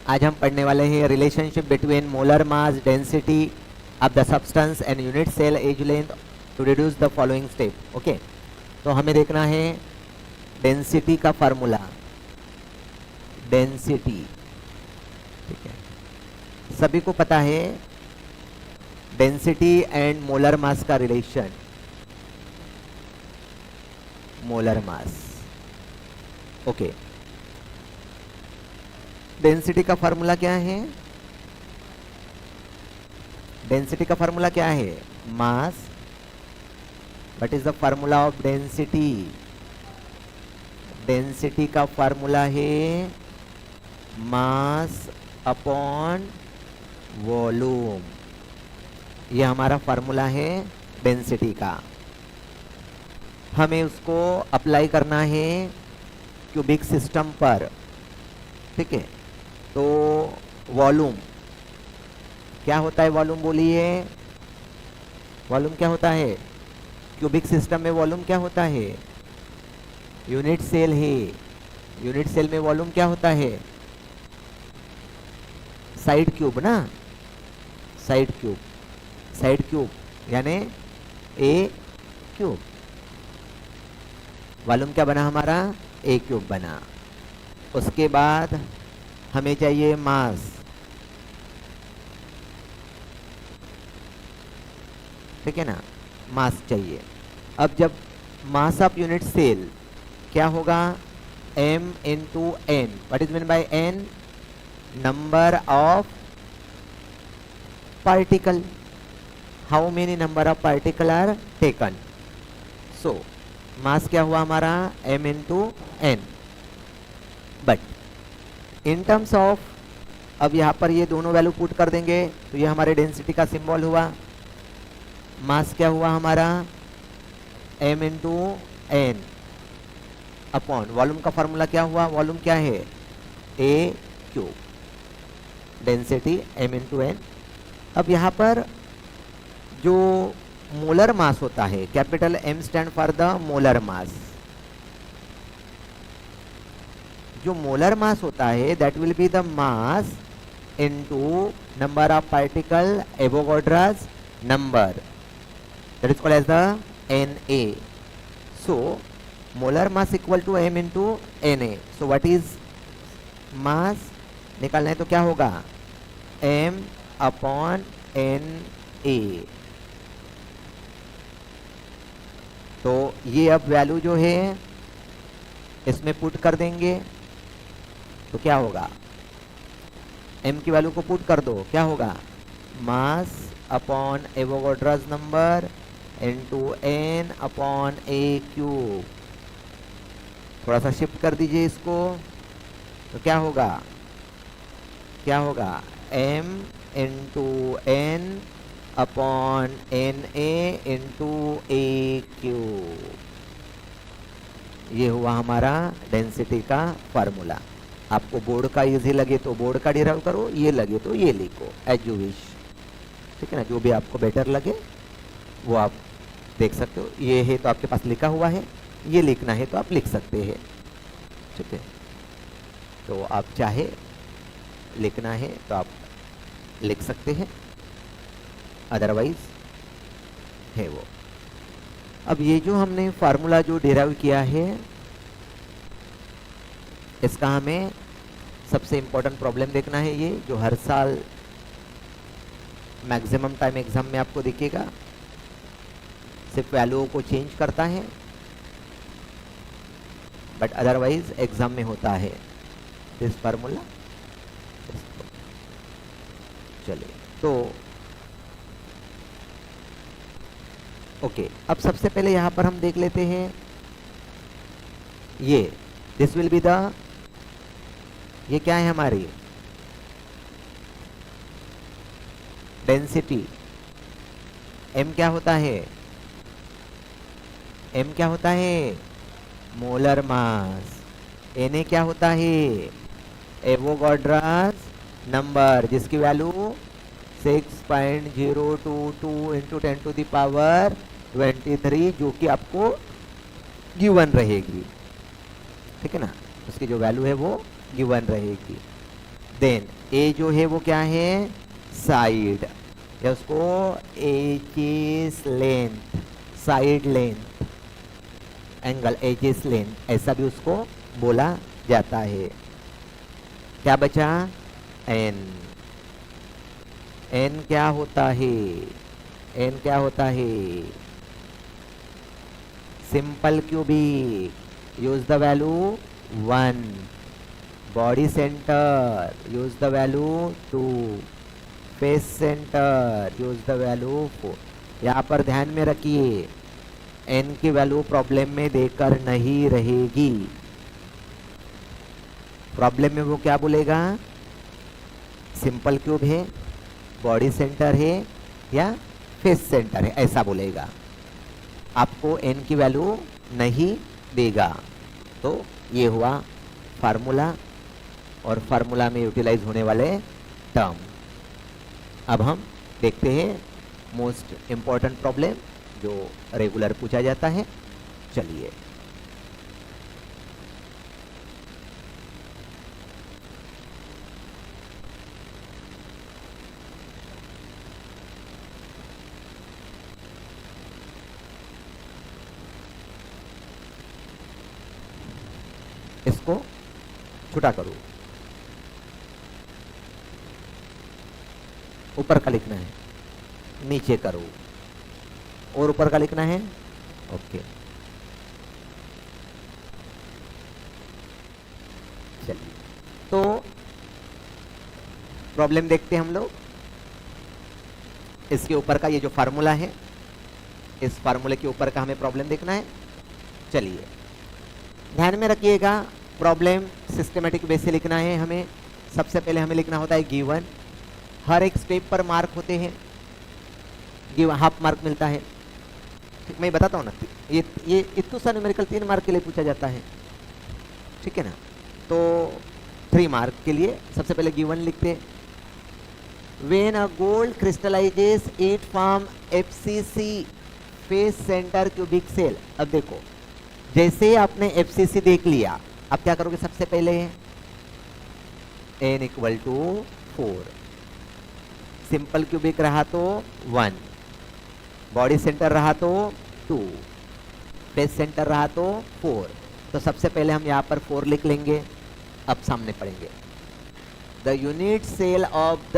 आज हम पढ़ने वाले हैं relationship between molar mass, density of the substance and unit cell edge length to reduce the following step. Okay, तो हमें देखना है डेंसिटी का फार्मूला, डेंसिटी। ठीक है, सभी को पता है डेंसिटी एंड मोलर मास का relation, molar mass. Okay, density का फार्मूला क्या है? डेंसिटी का फार्मूला क्या है? Mass. What is the formula of density? Density का फार्मूला है मास अपॉन वॉल्यूम। ये हमारा फार्मूला है डेंसिटी का। हमें उसको अप्लाई करना है क्यूबिक सिस्टम पर। ठीक है, तो वॉल्यूम क्या होता है? वॉल्यूम बोलिए, वॉल्यूम क्या होता है? क्यूबिक सिस्टम में वॉल्यूम क्या होता है? यूनिट सेल है। यूनिट सेल में वॉल्यूम क्या होता है? साइड क्यूब ना, साइड क्यूब, साइड क्यूब यानी ए क्यूब। वॉल्यूम क्या बना हमारा? ए क्यूब बना। उसके बाद हमें चाहिए मास। ठीक है ना, मास चाहिए। अब जब मास ऑफ यूनिट सेल क्या होगा? m into n। What is mean by n? Number of particle. How many number of particle are taken. So mass क्या हुआ हमारा? m into n। But in terms of, अब यहाँ पर ये दोनों वैल्यू पुट कर देंगे तो ये हमारे डेंसिटी का सिंबल हुआ। मास क्या हुआ हमारा? m into N upon volume का फार्मूला क्या हुआ? वॉल्यूम क्या है? A cube. Density m into N. अब यहाँ पर जो मोलर मास होता है, capital M stand for the molar mass. जो मोलर मास होता है that will be the mass into number of particle, Avogadro's number, that is called as the Na। So molar mass equal to m into Na। So what is मास निकालना है तो क्या होगा? m upon Na। तो ये अब value जो है इसमें पुट कर देंगे तो क्या होगा? m की वैल्यू को पुट कर दो, क्या होगा? Mass upon Avogadro's number into n upon a cube. थोड़ा सा शिफ्ट कर दीजिए इसको तो क्या होगा? क्या होगा? m into n upon Na into a cube. ये हुआ हमारा डेंसिटी का फार्मूला। आपको बोर्ड का इजी लगे तो बोर्ड का डिराइव करो, ये लगे तो ये लिखो, एज यू विश। ठीक है ना, जो भी आपको बेटर लगे वो आप देख सकते हो। ये है तो आपके पास लिखा हुआ है, ये लिखना है तो आप लिख सकते हैं। ठीक है, तो आप चाहे लिखना है तो आप लिख सकते हैं, अदरवाइज है वो। अब ये जो हमने फार्मूला जो डिराइव किया है, इसका हमें सबसे इम्पोर्टेंट प्रॉब्लम देखना है। ये जो हर साल मैक्सिमम टाइम एग्जाम में आपको दिखेगा, सिर्फ वैल्यूओं को चेंज करता है बट अदरवाइज एग्जाम में होता है दिस फार्मूला। चलिए, तो ओके, अब सबसे पहले यहाँ पर हम देख लेते हैं ये दिस विल बी द, ये क्या है हमारी डेंसिटी। m क्या होता है? m क्या होता है? Molar mass. Na क्या होता है? एवोगाड्रोस नंबर, जिसकी value 6.022 into 10 to the power 23, जो कि आपको गिवन रहेगी। ठीक है ना, उसकी जो वैल्यू है वो गिवन रहेगी। देन ए जो है वो क्या है, साइड, या उसको edge's length, side length, angle edge's length, ऐसा भी उसको बोला जाता है। क्या बचा, एन। एन क्या होता है, एन क्या होता है, simple cubic, use the value 1, body centre use the value 2, face centre use the value 4। यहाँ पर ध्यान में रखिए एन की वैल्यू प्रॉब्लम में देकर नहीं रहेगी। प्रॉब्लम में वो क्या बोलेगा, सिंपल क्यूब है, बॉडी सेंटर है या फेस सेंटर है, ऐसा बोलेगा। आपको एन की वैल्यू नहीं देगा। तो ये हुआ फार्मूला और फार्मूला में यूटिलाइज होने वाले टर्म। अब हम देखते हैं मोस्ट इम्पॉर्टेंट प्रॉब्लम जो रेगुलर पूछा जाता है। चलिए, इसको छोटा करो, ऊपर का लिखना है, नीचे करो और ऊपर का लिखना है। ओके, चलिए तो प्रॉब्लम देखते हैं हम लोग। इसके ऊपर का ये जो फार्मूला है, इस फार्मूले के ऊपर का हमें प्रॉब्लम देखना है। चलिए ध्यान में रखिएगा, प्रॉब्लम सिस्टमेटिक वे से लिखना है हमें। सबसे पहले हमें लिखना होता है गिवन। हर एक स्टेप पर मार्क होते हैं, गिवन हाफ मार्क मिलता है। ठीक, मैं बताता हूँ ना, ये इतना सा न्यूमेरिकल 3 मार्क के लिए पूछा जाता है, ठीक है ना। तो 3 मार्क के लिए सबसे पहले गिवन लिखते, when a gold crystallizes it from FCC face centre cubic cell. अब देखो, जैसे आपने एफसीसी देख लिया, अब क्या करोगे, सबसे पहले n equal to 4, simple cubic रहा तो 1, बॉडी सेंटर रहा तो 2, फेस सेंटर रहा तो 4। तो सबसे पहले हम यहाँ पर 4 लिख लेंगे। अब सामने पढ़ेंगे, the unit cell of the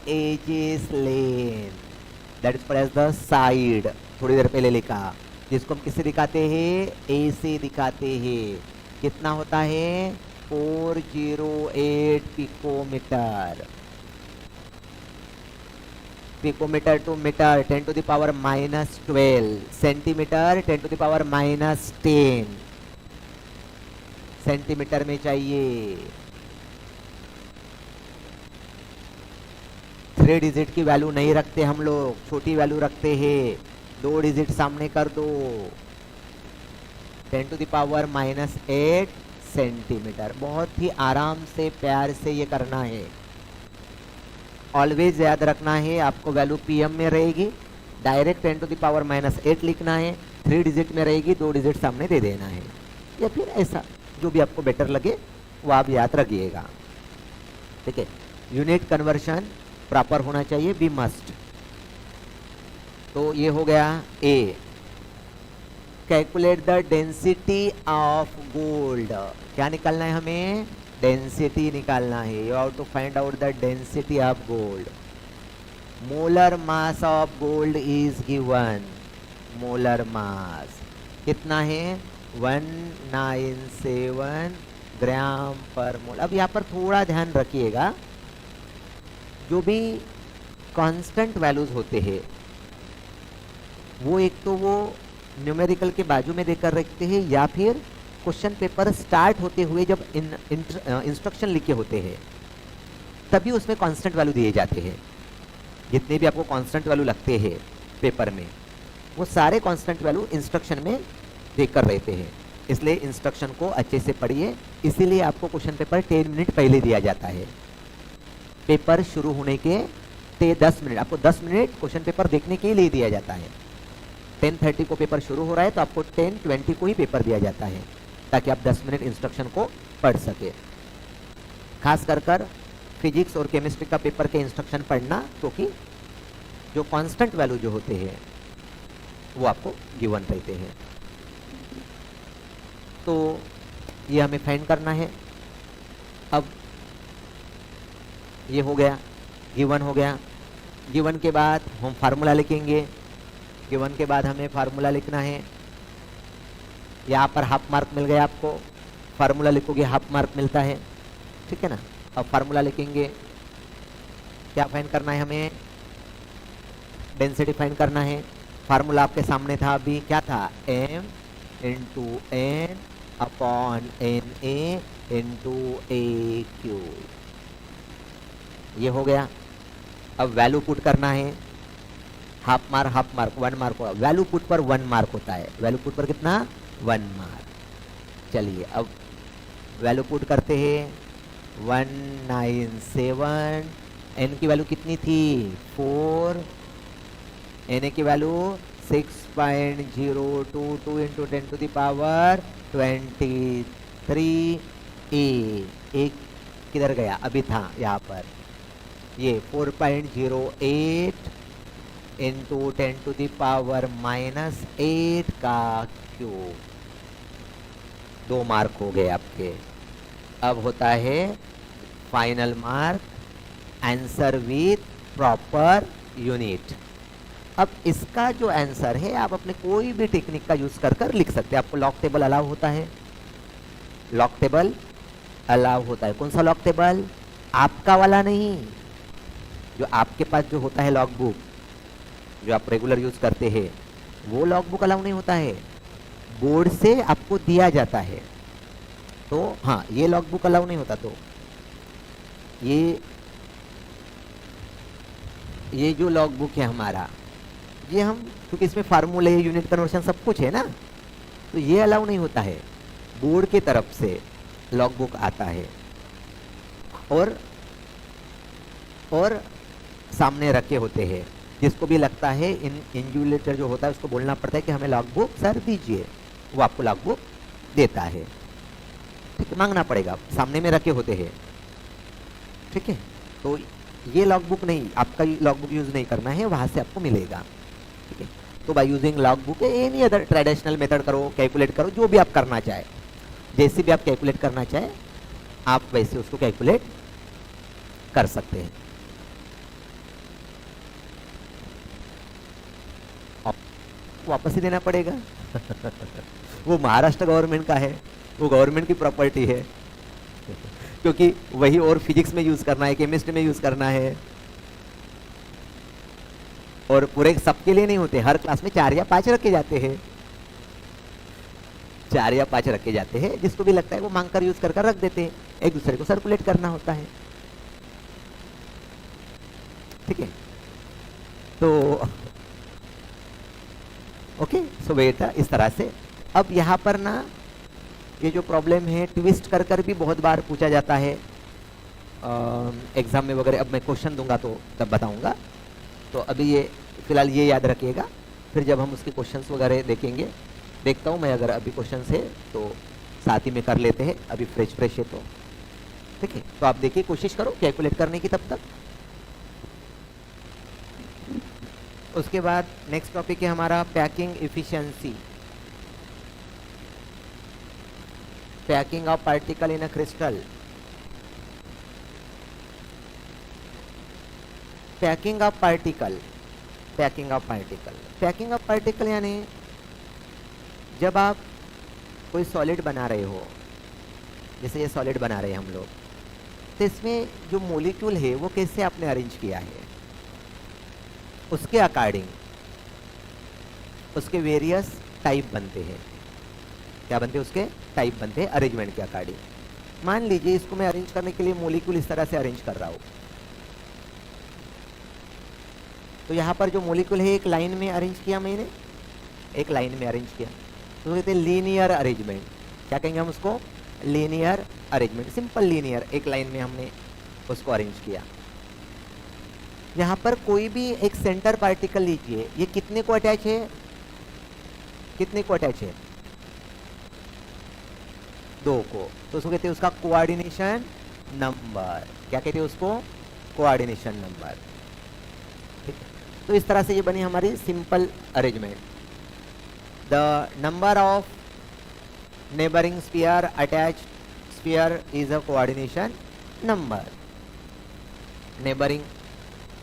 edge's length that is called as the side, थोड़ी देर पहले लिखा, जिसको हम किससे दिखाते हैं, ए से दिखाते हैं। कितना होता है, 408 picometre. Picometre to metre 10 to the power -12, centimetre 10 to the power -10 centimetre में चाहिए। 3 डिजिट की वैल्यू नहीं रखते हम लोग, छोटी वैल्यू रखते हैं। 2 डिजिट सामने कर दो, 10 टू द पावर -8 सेंटीमीटर। बहुत ही आराम से प्यार से ये करना है। ऑलवेज याद रखना है, आपको वैल्यू पीएम में रहेगी, डायरेक्ट 10 टू द पावर -8 लिखना है। 3 डिजिट में रहेगी, 2 डिजिट सामने दे देना है, या फिर ऐसा जो भी आपको बेटर लगे वो आप याद रखिएगा, ठीक है। यूनिट कन्वर्शन प्रॉपर होना चाहिए, बी मस्ट। तो ये हो गया A. Calculate the density of gold, क्या निकालना है हमें, डेंसिटी निकालना है। You have to find out the density of gold. Molar mass of gold is given, molar mass कितना है, 197 ग्राम पर मोल। अब यहाँ पर थोड़ा ध्यान रखिएगा, जो भी कांस्टेंट वैल्यूज होते हैं वो एक तो वो न्यूमेरिकल के बाजू में देकर रखते हैं, या फिर क्वेश्चन पेपर स्टार्ट होते हुए जब इंस्ट्रक्शन लिखे होते हैं तभी उसमें कांस्टेंट वैल्यू दिए जाते हैं। जितने भी आपको कांस्टेंट वैल्यू लगते हैं पेपर में, वो सारे कांस्टेंट वैल्यू इंस्ट्रक्शन में देकर रहते हैं। इसलिए इंस्ट्रक्शन को अच्छे से पढ़िए, इसीलिए आपको क्वेश्चन पेपर 10 मिनट पहले दिया जाता है। पेपर शुरू होने के 10 मिनट, आपको 10 मिनट क्वेश्चन पेपर देखने के लिए दिया जाता है। 10:30 को पेपर शुरू हो रहा है तो आपको 10:20 को ही पेपर दिया जाता है, ताकि आप 10 मिनट इंस्ट्रक्शन को पढ़ सके। खास कर फिजिक्स और केमिस्ट्री का पेपर के इंस्ट्रक्शन पढ़ना, क्योंकि जो कांस्टेंट वैल्यू जो होते हैं वो आपको गिवन रहते हैं। तो ये हमें फाइंड करना है। अब ये हो गया, गिवन हो गया। गिवन के बाद हम फार्मूला लिखेंगे। गिवन के बाद हमें फार्मूला लिखना है। यहाँ पर हाफ मार्क मिल गया आपको, फार्मूला लिखोगे हाफ मार्क मिलता है, ठीक है ना। अब फार्मूला लिखेंगे, क्या फाइंड करना है हमें, डेंसिटी फाइंड करना है। फार्मूला आपके सामने था अभी, क्या था, m into N upon N A into A cube, ये हो गया। अब वैल्यू पुट करना है, हाफ मार्क 1 मार्क होगा। वैल्यू पुट पर 1 मार्क होता है, वैल्यू पुट पर कितना, 1 मार्क। चलिए अब वैल्यू पुट करते हैं, 197। एन की वैल्यू कितनी थी, 4। एन की value 6.022 into 10 to the power 23 ए। एक किधर गया, अभी था यहाँ पर, ये 4.08 इंटू 10 टू द पावर -8 का क्यूब। 2 मार्क हो गए आपके। अब होता है final mark, answer with proper unit. अब इसका जो आंसर है आप अपने कोई भी टेक्निक का यूज कर लिख सकते हैं। आपको लॉग टेबल अलाउ होता है, लॉग टेबल अलाउ होता है। कौन सा लॉग टेबल, आपका वाला नहीं, जो आपके पास जो होता है लॉग बुक, जो आप रेगुलर यूज करते हैं, वो लॉग बुक अलाउ नहीं होता है, बोर्ड से आपको दिया जाता है। तो हाँ, ये लॉग बुक अलाउ नहीं होता। तो ये जो लॉग बुक है हमारा, ये हम, क्योंकि इसमें फार्मूले, यूनिट कन्वर्शन सब कुछ है ना, तो ये अलाउ नहीं होता है। बोर्ड की तरफ से लॉग बुक आता है और सामने रखे होते हैं। जिसको भी लगता है, इन्विजिलेटर जो होता है उसको बोलना पड़ता है कि हमें लॉग बुक सर दीजिए, वो आपको लॉग बुक देता है। ठीक है, मांगना पड़ेगा, सामने में रखे होते हैं, ठीक है। तो ये लॉग बुक नहीं, आपका लॉग बुक यूज नहीं करना है, वहां से आपको मिलेगा, ठीक है। तो by using log book, any other traditional method करो, कैलकुलेट करो, जो भी आप करना चाहे, जैसे भी आप कैलकुलेट करना चाहे आप वैसे उसको कैलकुलेट कर सकते हैं। वापस ही देना पड़ेगा वो महाराष्ट्र गवर्नमेंट का है, वो गवर्नमेंट की प्रॉपर्टी है क्योंकि वही और फिजिक्स में यूज करना है, केमिस्ट्री में यूज करना है, और पूरे सबके लिए नहीं होते। हर क्लास में 4 या 5 रखे जाते हैं, 4 या 5 रखे जाते हैं। जिसको भी लगता है वो मांग कर यूज कर रख देते हैं, एक दूसरे को सर्कुलेट करना होता है, ठीक है। तो ओके, सो बेटा इस तरह से। अब यहाँ पर ना ये जो प्रॉब्लम है, ट्विस्ट कर भी बहुत बार पूछा जाता है एग्जाम में वगैरह। अब मैं क्वेश्चन दूंगा तो तब बताऊंगा, तो अभी ये फिलहाल ये याद रखिएगा, फिर जब हम उसके क्वेश्चंस वगैरह देखेंगे, देखता हूँ मैं, अगर अभी क्वेश्चंस है तो साथ ही में कर लेते हैं, अभी फ्रेश है तो ठीक है। तो आप देखिए, कोशिश करो कैलकुलेट करने की तब तक। उसके बाद नेक्स्ट टॉपिक है हमारा packing efficiency, packing of particle in a crystal. Packing of particle, packing of particle, packing of particle यानी जब आप कोई सॉलिड बना रहे हो, जैसे ये सॉलिड बना रहे हैं हम लोग, तो इसमें जो मॉलिक्यूल है वो कैसे आपने अरेंज किया है, उसके अकॉर्डिंग उसके वेरियस टाइप बनते हैं। क्या बनते हैं, उसके टाइप बनते हैं अरेंजमेंट के अकॉर्डिंग। मान लीजिए इसको मैं अरेंज करने के लिए मॉलिक्यूल इस तरह से अरेंज कर रहा हूँ, तो यहाँ पर जो मॉलिक्यूल है एक लाइन में अरेंज किया मैंने, एक लाइन में अरेंज किया, तो कहते हैं लीनियर अरेंजमेंट। क्या कहेंगे हम उसको, लीनियर अरेंजमेंट, सिंपल लीनियर, एक लाइन में हमने उसको अरेंज किया। यहाँ पर कोई भी एक सेंटर पार्टिकल लीजिए, ये कितने को अटैच है, कितने को अटैच है, 2 को, तो उसको कहते हैं उसका कोऑर्डिनेशन नंबर, क्या कहते हैं उसको, कोऑर्डिनेशन नंबर। ठीक है, तो इस तरह से ये बनी हमारी simple arrangement. The number of neighbouring sphere attached sphere is a coordination number. Neighbouring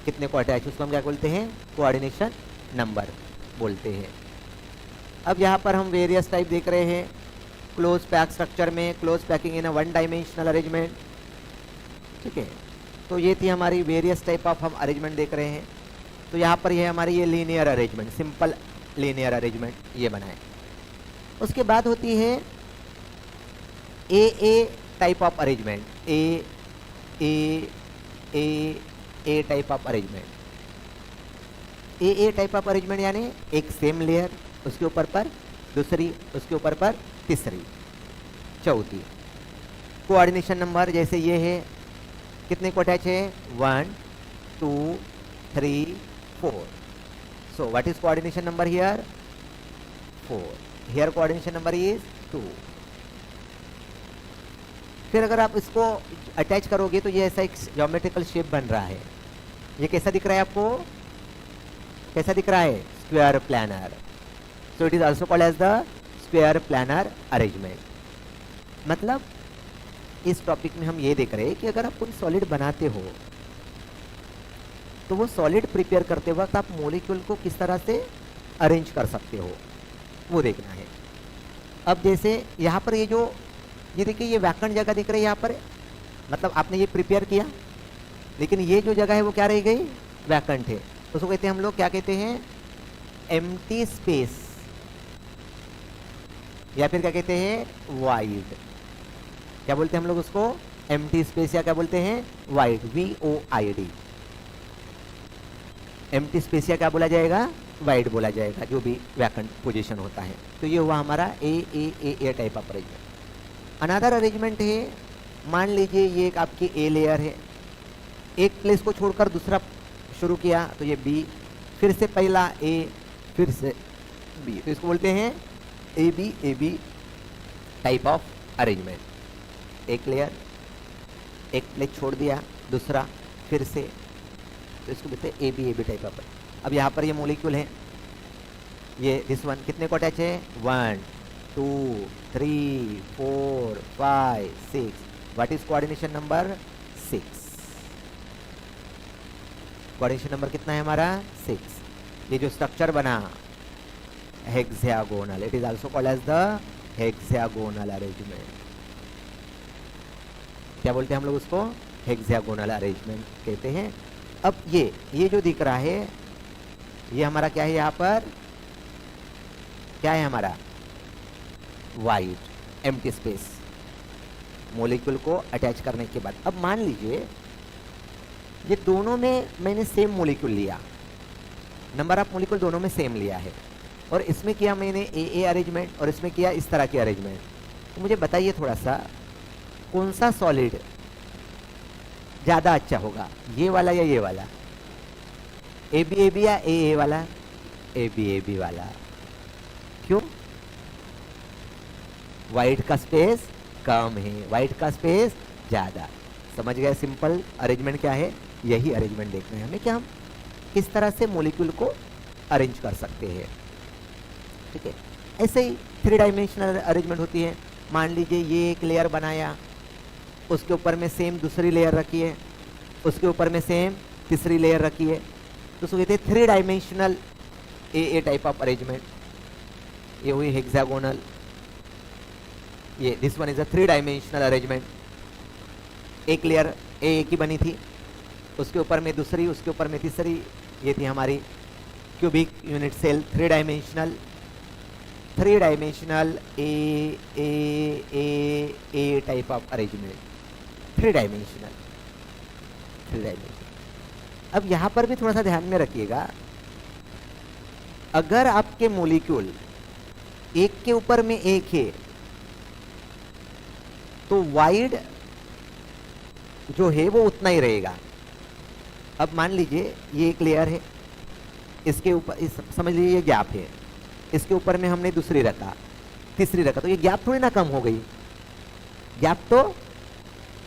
कितने को अटैच, उसको हम क्या बोलते हैं, कोऑर्डिनेशन नंबर बोलते हैं। अब यहाँ पर हम वेरियस टाइप देख रहे हैं क्लोज पैक स्ट्रक्चर में, close packing in a one dimensional arrangement. ठीक है, तो ये थी हमारी वेरियस टाइप ऑफ हम अरेंजमेंट देख रहे हैं। तो यहाँ पर ये हमारी ये linear arrangement, simple linear arrangement ये बनाए। उसके बाद होती है A type of arrangement, A type of arrangement. A type of arrangement यानी एक सेम लेयर, उसके ऊपर पर दूसरी, उसके ऊपर पर तीसरी, चौथी। कोऑर्डिनेशन नंबर जैसे ये है, कितने को अटैच है, 1 2 3 4। सो what is coordination number here, 4। Here coordination number is 2। फिर अगर आप इसको अटैच करोगे तो ये ऐसा एक ज्योमेट्रिकल शेप बन रहा है। ये कैसा दिख रहा है आपको, कैसा दिख रहा है, square planar. So it is also called as the square planar arrangement. मतलब इस टॉपिक में हम ये देख रहे हैं कि अगर आप कोई सॉलिड बनाते हो तो वो सॉलिड प्रिपेयर करते वक्त आप मॉलिक्यूल को किस तरह से अरेंज कर सकते हो, वो देखना है। अब जैसे यहाँ पर ये देखिए, ये वैकेंट जगह दिख रही है यहाँ पर, मतलब आपने ये प्रिपेयर किया, लेकिन ये जो जगह है वो क्या रह गई, वैकेंट है। तो उसको कहते हैं हम लोग, क्या कहते हैं, एम्प्टी स्पेस, या फिर क्या कहते हैं, वाइड। क्या बोलते हैं हम लोग उसको, एम्प्टी स्पेस, या क्या बोलते हैं, वाइड, VOID। एम्प्टी स्पेस या क्या बोला जाएगा, वाइड बोला जाएगा, जो भी वैकेंट पोजीशन होता है। तो ये हुआ हमारा A type of arrangement. Another arrangement है, मान लीजिए ये एक आपकी ए लेयर है, एक प्लेस को छोड़कर दूसरा शुरू किया, तो ये बी, फिर से पहला ए, फिर से बी, तो इसको बोलते हैं A B type of arrangement. एक लेयर, एक प्लेस छोड़ दिया, दूसरा फिर से, तो इसको बोलते हैं ए बी टाइप ऑफ। अब यहाँ पर ये मॉलिक्यूल है, ये दिस वन कितने को अटैच है, 1 2 3 4 5 6। What is coordination number, 6। Coordination number कितना है हमारा, 6। ये जो स्ट्रक्चर बना hexagonal, it is also called as the hexagonal arrangement. क्या बोलते हैं हम लोग उसको, हेक्सागोनल अरेंजमेंट कहते हैं। अब ये जो दिख रहा है, ये हमारा क्या है, यहाँ पर क्या है हमारा, वाइड एम्प्टी स्पेस, मॉलिक्यूल को अटैच करने के बाद। अब मान लीजिए ये दोनों में मैंने सेम मॉलिक्यूल लिया, नंबर ऑफ मॉलिक्यूल दोनों में सेम लिया है, और इसमें किया मैंने ए अरेंजमेंट और इसमें किया इस तरह की अरेंजमेंट। तो मुझे बताइए थोड़ा सा, कौन सा सॉलिड ज़्यादा अच्छा होगा, ये वाला या ये वाला, ए बी या ए वाला, ए बी वाला। क्यों, वाइट का स्पेस कम है, वाइट का स्पेस ज़्यादा। समझ गए, सिंपल अरेंजमेंट क्या है, यही अरेंजमेंट देखना है हमें, कि हम किस तरह से मॉलिक्यूल को अरेंज कर सकते हैं। ठीक है, ऐसे ही 3 डायमेंशनल अरेंजमेंट होती है। मान लीजिए ये एक लेयर बनाया, उसके ऊपर में सेम दूसरी लेयर रखी है, उसके ऊपर में सेम तीसरी लेयर रखी है, तो उसको कहते हैं 3 dimensional A type of arrangement. ये हुई हेक्सागोनल, ये this one is a 3 dimensional arrangement. एक लेयर ए की बनी थी, उसके ऊपर में दूसरी, उसके ऊपर में तीसरी, ये थी हमारी cubic unit cell. 3 dimensional A type of arrangement, 3 dimensional. अब यहाँ पर भी थोड़ा सा ध्यान में रखिएगा, अगर आपके मॉलिक्यूल एक के ऊपर में एक है तो वाइड जो है वो उतना ही रहेगा। अब मान लीजिए ये एक लेयर है, इसके ऊपर समझ लीजिए ये गैप है, इसके ऊपर में हमने दूसरी रखा, तीसरी रखा, तो ये गैप थोड़ी ना कम हो गई, गैप तो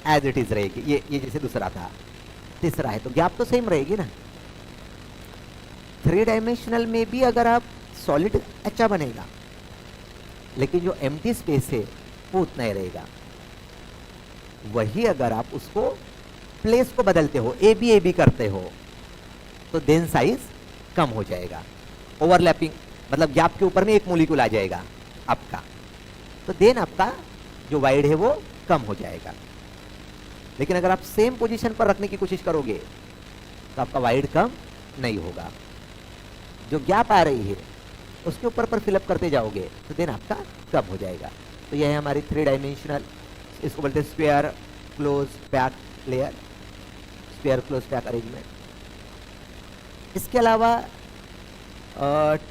एज इट इज रहेगी, ये जैसे दूसरा था। तीसरा है तो गैप तो सेम रहेगी ना। 3 डायमेंशनल में भी अगर आप सॉलिड अच्छा बनेगा, लेकिन जो एम्प्टी स्पेस है वो उतना ही रहेगा। वही अगर आप उसको प्लेस को बदलते हो, ए बी करते हो, तो देन साइज कम हो जाएगा। ओवरलैपिंग मतलब गैप के ऊपर में एक मॉलिक्यूल आ जाएगा आपका, तो देन आपका जो वाइड है वो कम हो जाएगा। लेकिन अगर आप सेम पोजीशन पर रखने की कोशिश करोगे तो आपका वाइड कम नहीं होगा। जो गैप आ रही है उसके ऊपर पर फिलअप करते जाओगे तो देन आपका कम हो जाएगा। तो यह है हमारी 3 डायमेंशनल, इसको बोलते हैं sphere close pack layer, sphere close pack arrangement. इसके अलावा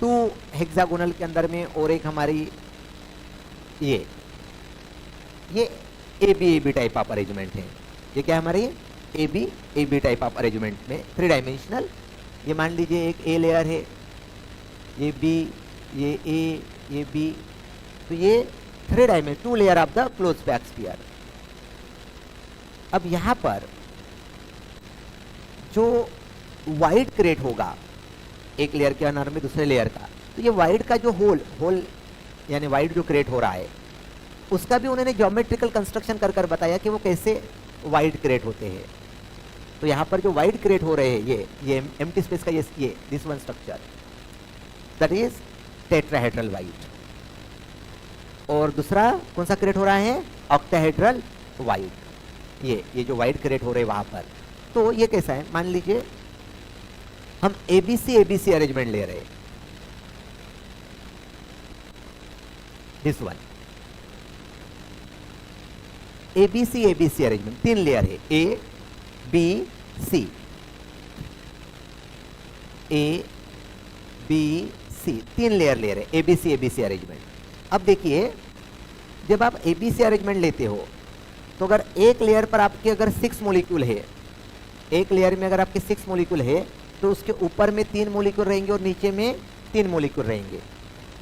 2 हेक्सागोनल के अंदर में और एक हमारी ये A B type of arrangement है। ये क्या है हमारी A B type of arrangement में 3 डायमेंशनल। ये मान लीजिए एक ए लेयर है, ये बी, ये ए, ये बी, तो ये 3 dimension 2 layer of the close pack sphere. अब यहां पर जो वाइड क्रिएट होगा एक लेयर के अंदर में दूसरे लेयर का, तो ये वाइड का जो होल यानी वाइड जो क्रिएट हो रहा है उसका भी उन्होंने ज्योमेट्रिकल कंस्ट्रक्शन कर बताया कि वो कैसे वाइड क्रिएट होते हैं। तो यहाँ पर जो वाइड क्रिएट हो रहे हैं ये एम्प्टी स्पेस का ये this one structure that is tetrahedral void, और दूसरा कौन सा क्रिएट हो रहा है ऑक्टाहेड्रल वाइड। ये जो वाइड क्रिएट हो रहे हैं वहां पर, तो ये कैसा है, मान लीजिए हम एबीसी अरेंजमेंट ले रहे हैं, this one ABC arrangement 3 layer है, ए बी सी 3 लेयर ले रहे एबीसी अरेंजमेंट। अब देखिए जब आप एबीसी अरेंजमेंट लेते हो तो अगर एक लेयर पर आपके अगर 6 मॉलिक्यूल है, एक लेयर में अगर आपके 6 मॉलिक्यूल है तो उसके ऊपर में 3 मॉलिक्यूल रहेंगे और नीचे में 3 मॉलिक्यूल रहेंगे।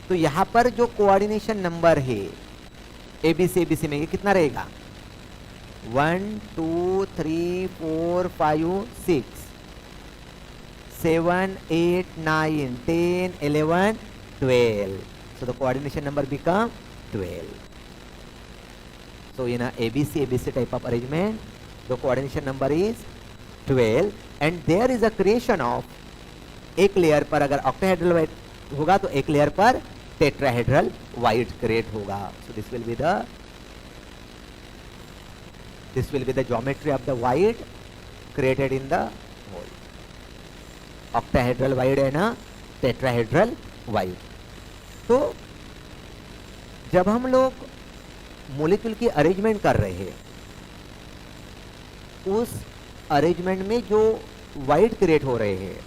तो यहाँ पर जो कोऑर्डिनेशन नंबर है एबीसी में ये कितना रहेगा 1 2 3 4 5 6 7 8 9 10 11 12. So the coordination number become 12. So in a ABC type of arrangement, the coordination number is 12 and there is a creation of एक लेयर पर अगर ऑक्टाहेड्रल वाइड होगा तो एक लेयर पर टेट्राहेड्रल वाइड क्रिएट होगा. So this will be the geometry of the wide created in the whole. Octahedral wide and a tetrahedral wide. तो जब हम लोग मॉलिक्यूल की अरेंजमेंट कर रहे हैं, उस अरेंजमेंट में जो वाइड क्रिएट हो रहे हैं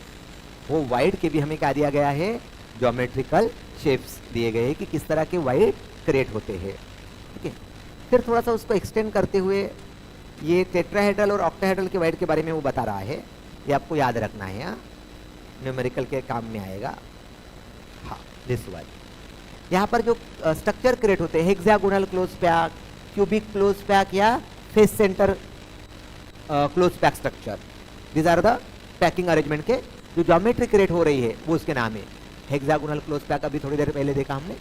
वो वाइड के भी हमें क्या दिया गया है, ज्योमेट्रिकल शेप्स दिए गए हैं कि किस तरह के वाइड क्रिएट होते हैं. ठीक है, फिर थोड़ा सा उसको एक्सटेंड करते हुए ये टेट्राहेड्रल और ऑक्टाहेड्रल के वाइड के बारे में वो बता रहा है. ये आपको याद रखना है, यहाँ न्यूमेरिकल के काम में आएगा. हाँ, दिस वन यहाँ पर जो स्ट्रक्चर क्रिएट होते हैं, hexagonal close pack, cubic close pack या face centre close pack structure, these are the packing arrangement के जो ज्योमेट्री क्रिएट हो रही है वो उसके नाम है. हेक्सागोनल क्लोज पैक अभी थोड़ी देर पहले देखा हमने,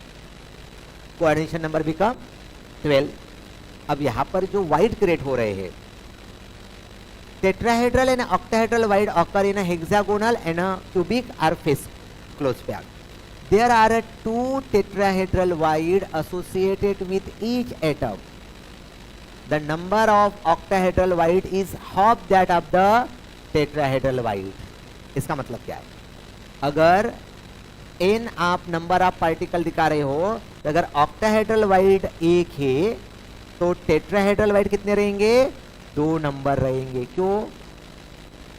कोऑर्डिनेशन नंबर बिकम 12. अब यहाँ पर जो वाइड क्रिएट हो रहे हैं, tetrahedral and octahedral void occur in hexagonal and cubic or face close pack. There are 2 tetrahedral wide associated with each atom. The number of octahedral wide is half that of the tetrahedral wide. इसका मतलब क्या है, अगर n आप number of particle दिखा रहे हो, तो अगर ऑक्टाहेड्रल वाइड 1 है तो टेट्राहेड्रल वाइड कितने रहेंगे, 2 नंबर रहेंगे. क्यों,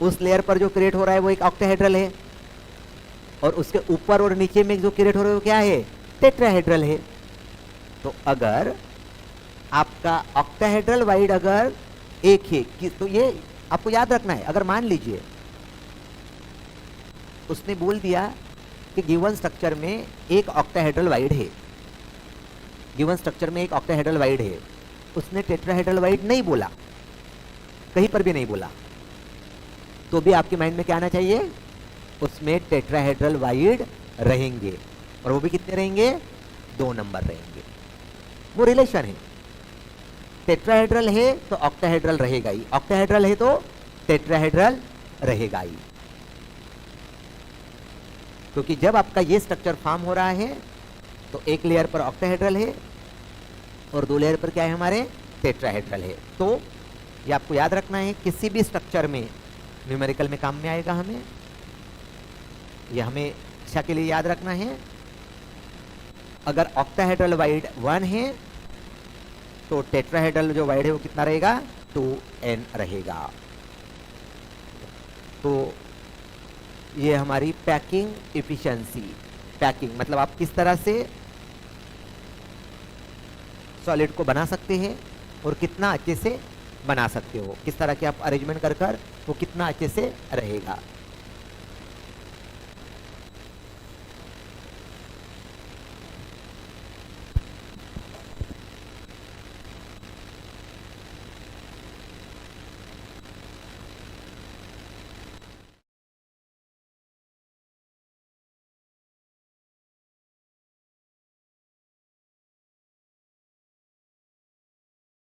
उस लेयर पर जो क्रिएट हो रहा है वो एक ऑक्टाहेड्रल है और उसके ऊपर और नीचे में जो क्रिएट हो रहा है वो क्या है, टेट्राहेड्रल है. तो अगर आपका ऑक्टाहेड्रल वाइड अगर 1 है तो ये आपको याद रखना है. अगर मान लीजिए उसने बोल दिया कि गिवन स्ट्रक्चर में एक ऑक्टाहेड्रल वाइड है, गिवन स्ट्रक्चर में एक ऑक्टाहेड्रल वाइड है, उसने टेट्राहेड्रल वाइड नहीं बोला, कहीं पर भी नहीं बोला, तो भी आपके माइंड में क्या आना चाहिए, उसमें टेट्राहेड्रल वाइड रहेंगे, और वो भी कितने रहेंगे, 2 नंबर रहेंगे। वो रिलेशन है, टेट्राहेड्रल है तो ऑक्टाहेड्रल रहेगा ही, ऑक्टाहेड्रल है तो टेट्राहेड्रल रहेगा ही। क्योंकि जब आपका ये स्ट्रक्चर फॉर्म हो रहा है तो एक लेयर पर ऑक्टाहेड्रल है और 2 लेयर पर क्या है, हमारे टेट्राहेड्रल है। तो ये आपको याद रखना है, किसी भी स्ट्रक्चर में न्यूमेरिकल में काम में आएगा हमें, ये हमें शिक्षा के लिए याद रखना है। अगर ऑक्टाहेड्रल वाइड 1 है तो टेट्राहेड्रल जो वाइड है वो कितना रहेगा, 2n रहेगा। तो ये हमारी पैकिंग एफिशिएंसी, पैकिंग मतलब आप किस तरह से सॉलिड को बना सकते हैं और कितना अच्छे से बना सकते हो, किस तरह के आप अरेंजमेंट कर वो कितना अच्छे से रहेगा।